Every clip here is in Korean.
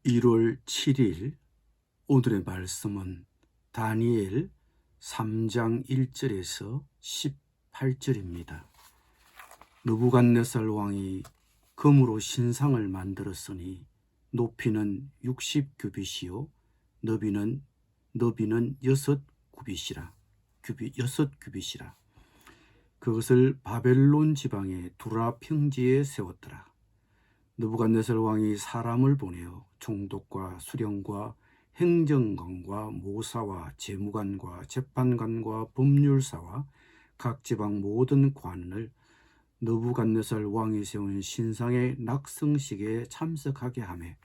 1월 7일 오늘의 말씀은 다니엘 3장 1절에서 18절입니다. 느부갓네살 왕이 금으로 신상을 만들었으니 높이는 60규빗이요 너비는 6규빗이라. 그것을 바벨론 지방의 두라 평지에 세웠더라. 느부갓네살 왕이 사람을 보내어 총독과 수령과 행정관과 모사와 재무관과 재판관과 법률사와 각 지방 모든 관원을 느부갓네살 왕이 세운 신상의 낙성식에 참석하게 하매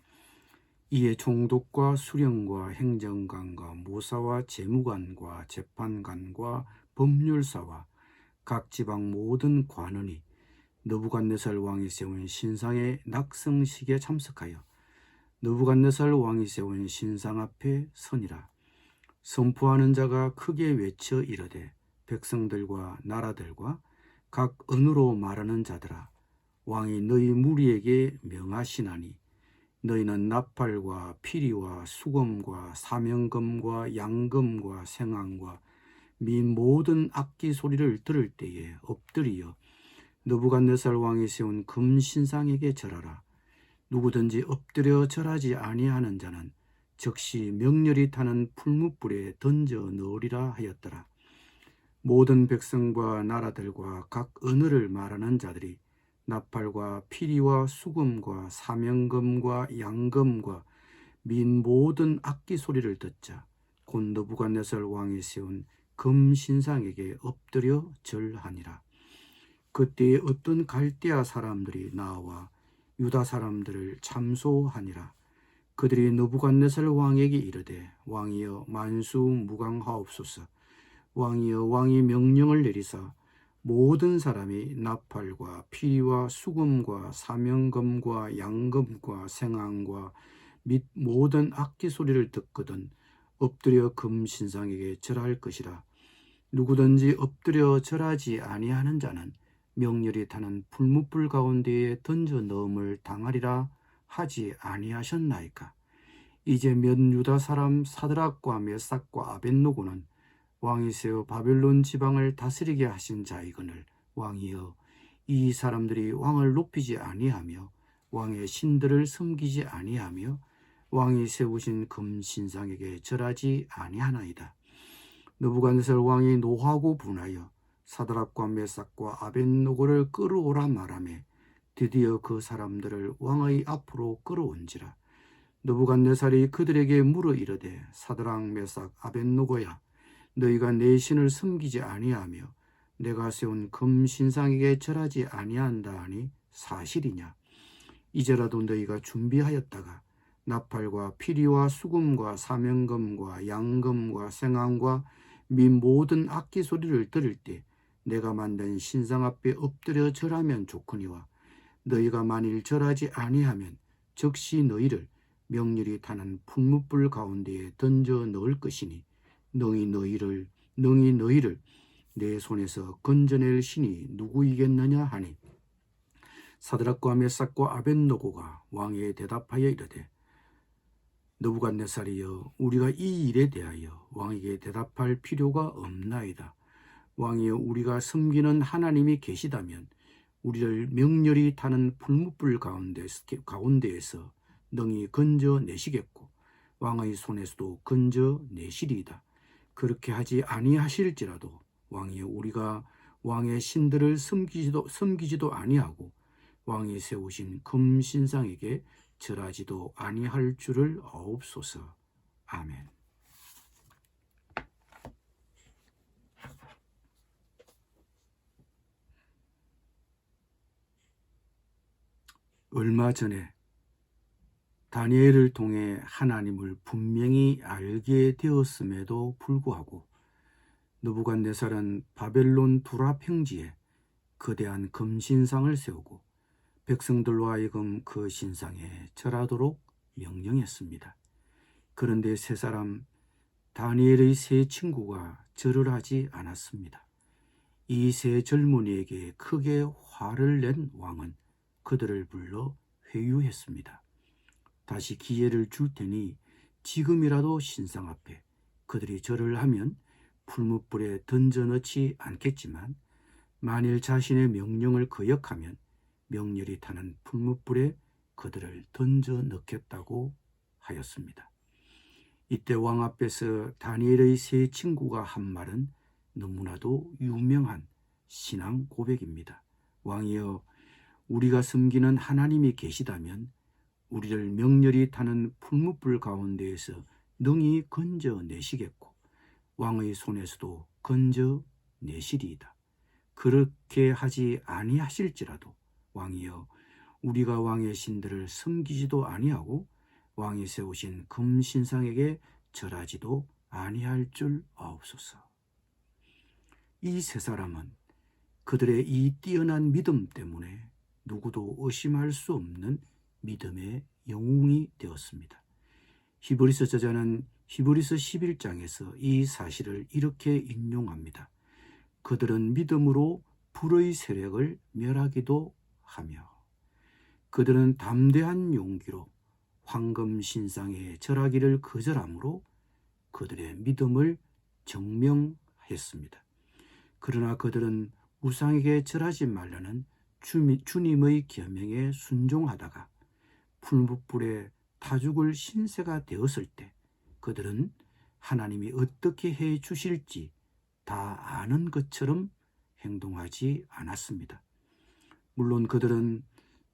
이에 총독과 수령과 행정관과 모사와 재무관과 재판관과 법률사와 각 지방 모든 관원이 느부갓네살 왕이 세운 신상의 낙성식에 참석하여 느부갓네살 왕이 세운 신상 앞에 서니라. 선포하는 자가 크게 외쳐 이르되 백성들과 나라들과 각 언어로 말하는 자들아, 왕이 너희 무리에게 명하시나니 너희는 나팔과 피리와 수금과 사명금과 양금과 생황과 및 모든 악기 소리를 들을 때에 엎드리어 느부갓네살 왕이 세운 금신상에게 절하라. 누구든지 엎드려 절하지 아니하는 자는 즉시 명렬히 타는 풀무불에 던져 넣으리라 하였더라. 모든 백성과 나라들과 각 언어를 말하는 자들이 나팔과 피리와 수금과 사명금과 양금과 및 모든 악기 소리를 듣자 곧 느부갓네살 왕이 세운 금신상에게 엎드려 절하니라. 그때에 어떤 갈대아 사람들이 나와 유다 사람들을 참소하니라. 그들이 느부갓네살 왕에게 이르되 왕이여 만수무강하옵소서. 왕이여 왕이 명령을 내리사 모든 사람이 나팔과 피리와 수금과 사명금과 양금과 생황과 및 모든 악기 소리를 듣거든 엎드려 금신상에게 절할 것이라. 누구든지 엎드려 절하지 아니하는 자는 명렬히 타는 풀무불 가운데에 던져 넣음을 당하리라 하지 아니하셨나이까. 이제 몇 유다 사람 사드락과 메삭과 아벳노고는 왕이 세워 바벨론 지방을 다스리게 하신 자이거늘 왕이여 이 사람들이 왕을 높이지 아니하며 왕의 신들을 섬기지 아니하며 왕이 세우신 금신상에게 절하지 아니하나이다. 느부갓네살 왕이 노하고 분하여 사드락과 메삭과 아벳노고를 끌어오라 말하매 드디어 그 사람들을 왕의 앞으로 끌어온지라. 느부갓네살이 그들에게 물어 이르되 사드락 메삭 아벳노고야 너희가 내 신을 섬기지 아니하며 내가 세운 금신상에게 절하지 아니한다 하니 사실이냐. 이제라도 너희가 준비하였다가 나팔과 피리와 수금과 사명금과 양금과 생황과 및 모든 악기 소리를 들을 때 내가 만든 신상 앞에 엎드려 절하면 좋거니와 너희가 만일 절하지 아니하면 즉시 너희를 명렬히 타는 풀무불 가운데에 던져 넣을 것이니 능히 너희를 내 손에서 건져낼 신이 누구이겠느냐 하니 사드락과 메삭과 아벳노고가 왕에게 대답하여 이르되 느부갓네살이여 우리가 이 일에 대하여 왕에게 대답할 필요가 없나이다. 왕이여 우리가 섬기는 하나님이 계시다면 우리를 명렬히 타는 풀무불 가운데에서 능히 건져내시겠고 왕의 손에서도 건져내시리이다. 그렇게 하지 아니하실지라도 왕이여 우리가 왕의 신들을 섬기지도 아니하고 왕이 세우신 금신상에게 절하지도 아니할 줄을 아옵소서. 아멘. 얼마 전에 다니엘을 통해 하나님을 분명히 알게 되었음에도 불구하고 느부갓네살은 바벨론 두라 평지에 거대한 금신상을 세우고 백성들로 하여금 그 신상에 절하도록 명령했습니다. 그런데 세 사람 다니엘의 세 친구가 절을 하지 않았습니다. 이 세 젊은이에게 크게 화를 낸 왕은 그들을 불러 회유했습니다. 다시 기회를 줄 테니 지금이라도 신상 앞에 그들이 절을 하면 풀무불에 던져 넣지 않겠지만 만일 자신의 명령을 거역하면 명렬히 타는 풀무불에 그들을 던져 넣겠다고 하였습니다. 이때 왕 앞에서 다니엘의 세 친구가 한 말은 너무나도 유명한 신앙 고백입니다. 왕이여, 우리가 섬기는 하나님이 계시다면 우리를 명렬히 타는 풀무불 가운데에서 능히 건져내시겠고 왕의 손에서도 건져내시리이다. 그렇게 하지 아니하실지라도 왕이여, 우리가 왕의 신들을 섬기지도 아니하고 왕이 세우신 금신상에게 절하지도 아니할 줄 아옵소서. 이 세 사람은 그들의 이 뛰어난 믿음 때문에 누구도 의심할 수 없는 믿음의 영웅이 되었습니다. 히브리서 저자는 히브리서 11장에서 이 사실을 이렇게 인용합니다. 그들은 믿음으로 불의 세력을 멸하기도 하며 그들은 담대한 용기로 황금 신상에 절하기를 거절함으로 그들의 믿음을 증명했습니다. 그러나 그들은 우상에게 절하지 말라는 주님의 계명에 순종하다가 풀무불에 타 죽을 신세가 되었을 때 그들은 하나님이 어떻게 해 주실지 다 아는 것처럼 행동하지 않았습니다. 물론 그들은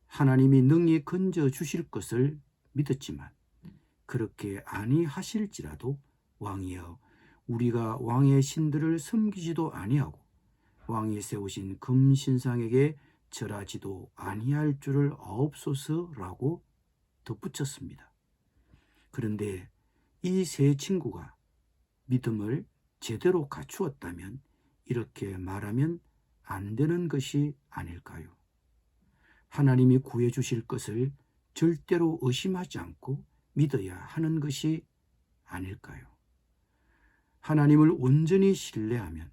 하나님이 능히 건져 주실 것을 믿었지만 그렇게 아니하실지라도 왕이여, 우리가 왕의 신들을 섬기지도 아니하고 왕이 세우신 금신상에게 절하지도 아니할 줄을 아옵소서라고 덧붙였습니다. 그런데 이 세 친구가 믿음을 제대로 갖추었다면 이렇게 말하면 안 되는 것이 아닐까요? 하나님이 구해주실 것을 절대로 의심하지 않고 믿어야 하는 것이 아닐까요? 하나님을 온전히 신뢰하면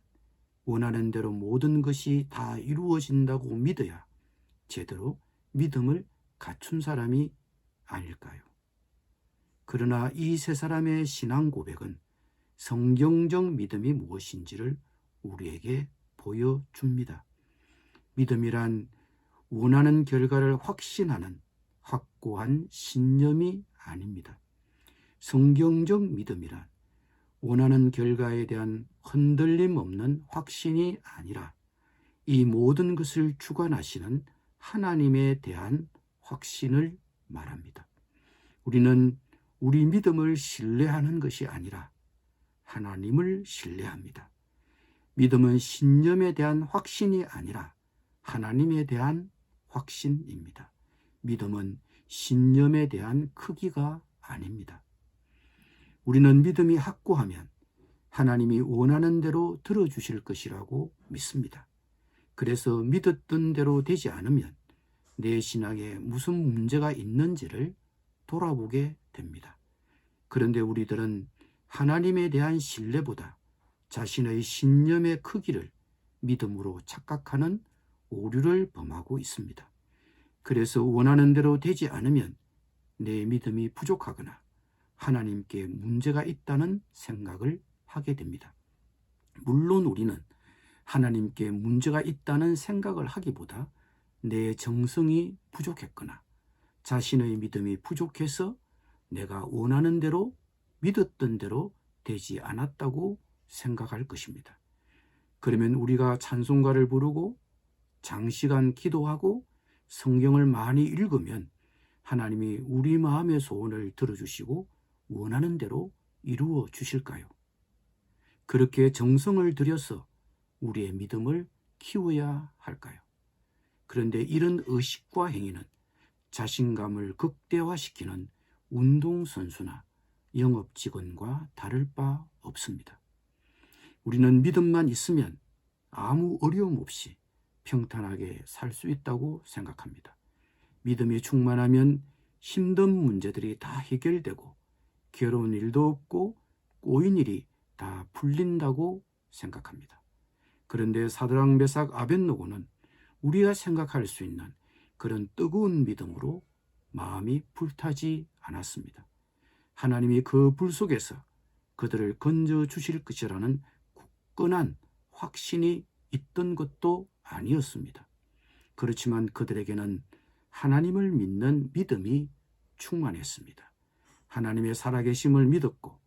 원하는 대로 모든 것이 다 이루어진다고 믿어야 제대로 믿음을 갖춘 사람이 아닐까요? 그러나 이 세 사람의 신앙 고백은 성경적 믿음이 무엇인지를 우리에게 보여줍니다. 믿음이란 원하는 결과를 확신하는 확고한 신념이 아닙니다. 성경적 믿음이란 원하는 결과에 대한 흔들림 없는 확신이 아니라 이 모든 것을 주관하시는 하나님에 대한 확신을 말합니다. 우리는 우리 믿음을 신뢰하는 것이 아니라 하나님을 신뢰합니다. 믿음은 신념에 대한 확신이 아니라 하나님에 대한 확신입니다. 믿음은 신념에 대한 크기가 아닙니다. 우리는 믿음이 확고하면 하나님이 원하는 대로 들어주실 것이라고 믿습니다. 그래서 믿었던 대로 되지 않으면 내 신앙에 무슨 문제가 있는지를 돌아보게 됩니다. 그런데 우리들은 하나님에 대한 신뢰보다 자신의 신념의 크기를 믿음으로 착각하는 오류를 범하고 있습니다. 그래서 원하는 대로 되지 않으면 내 믿음이 부족하거나 하나님께 문제가 있다는 생각을 하게 됩니다. 물론 우리는 하나님께 문제가 있다는 생각을 하기보다 내 정성이 부족했거나 자신의 믿음이 부족해서 내가 원하는 대로 믿었던 대로 되지 않았다고 생각할 것입니다. 그러면 우리가 찬송가를 부르고 장시간 기도하고 성경을 많이 읽으면 하나님이 우리 마음의 소원을 들어주시고 원하는 대로 이루어 주실까요? 그렇게 정성을 들여서 우리의 믿음을 키워야 할까요? 그런데 이런 의식과 행위는 자신감을 극대화시키는 운동선수나 영업직원과 다를 바 없습니다. 우리는 믿음만 있으면 아무 어려움 없이 평탄하게 살 수 있다고 생각합니다. 믿음이 충만하면 힘든 문제들이 다 해결되고 괴로운 일도 없고 꼬인 일이 다 풀린다고 생각합니다. 그런데 사드락 메삭 아벳느고는 우리가 생각할 수 있는 그런 뜨거운 믿음으로 마음이 불타지 않았습니다. 하나님이 그 불 속에서 그들을 건져 주실 것이라는 굳건한 확신이 있던 것도 아니었습니다. 그렇지만 그들에게는 하나님을 믿는 믿음이 충만했습니다. 하나님의 살아계심을 믿었고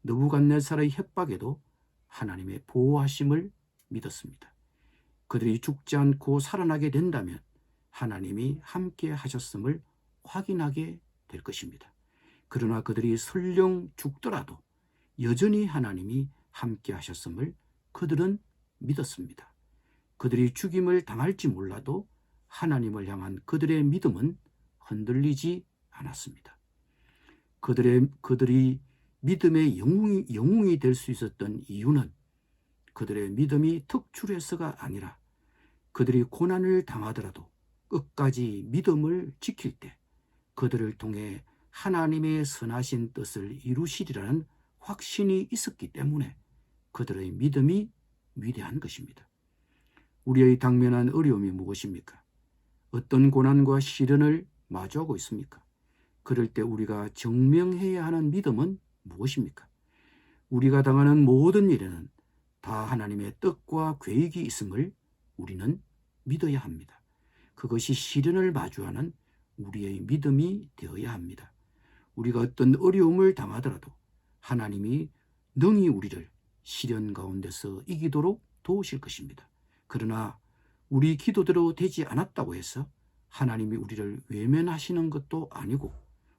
느부갓네살의 협박에도 하나님의 보호하심을 믿었습니다. 그들이 죽지 않고 살아나게 된다면 하나님이 함께 하셨음을 확인하게 될 것입니다. 그러나 그들이 설령 죽더라도 여전히 하나님이 함께 하셨음을 그들은 믿었습니다. 그들이 죽임을 당할지 몰라도 하나님을 향한 그들의 믿음은 흔들리지 않았습니다. 그들이 믿음의 영웅이 될 수 있었던 이유는 그들의 믿음이 특출해서가 아니라 그들이 고난을 당하더라도 끝까지 믿음을 지킬 때 그들을 통해 하나님의 선하신 뜻을 이루시리라는 확신이 있었기 때문에 그들의 믿음이 위대한 것입니다. 우리의 당면한 어려움이 무엇입니까? 어떤 고난과 시련을 마주하고 있습니까? 그럴 때 우리가 증명해야 하는 믿음은 무엇입니까? 우리가 당하는 모든 일에는 다 하나님의 뜻과 계획이 있음을 우리는 믿어야 합니다. 그것이 시련을 마주하는 우리의 믿음이 되어야 합니다. 우리가 어떤 어려움을 당하더라도 하나님이 능히 우리를 시련 가운데서 이기도록 도우실 것입니다. 그러나 우리 기도대로 되지 않았다고 해서 하나님이 우리를 외면하시는 것도 아니고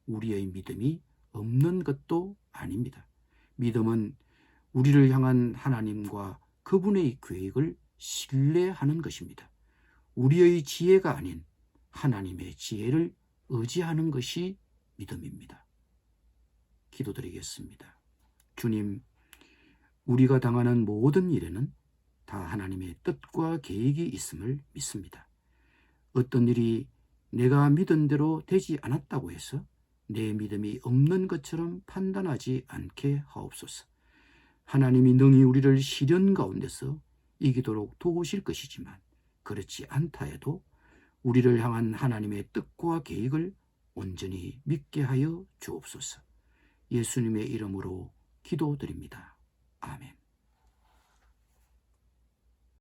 우리의 믿음이 없는 것도 아닙니다. 믿음은 우리를 향한 하나님과 그분의 계획을 신뢰하는 것입니다. 우리의 지혜가 아닌 하나님의 지혜를 의지하는 것이 믿음입니다. 기도드리겠습니다. 주님, 우리가 당하는 모든 일에는 다 하나님의 뜻과 계획이 있음을 믿습니다. 어떤 일이 내가 믿은 대로 되지 않았다고 해서 내 믿음이 없는 것처럼 판단하지 않게 하옵소서. 하나님이 능히 우리를 시련 가운데서 이기도록 도우실 것이지만 그렇지 않다 해도 우리를 향한 하나님의 뜻과 계획을 온전히 믿게 하여 주옵소서. 예수님의 이름으로 기도드립니다. 아멘.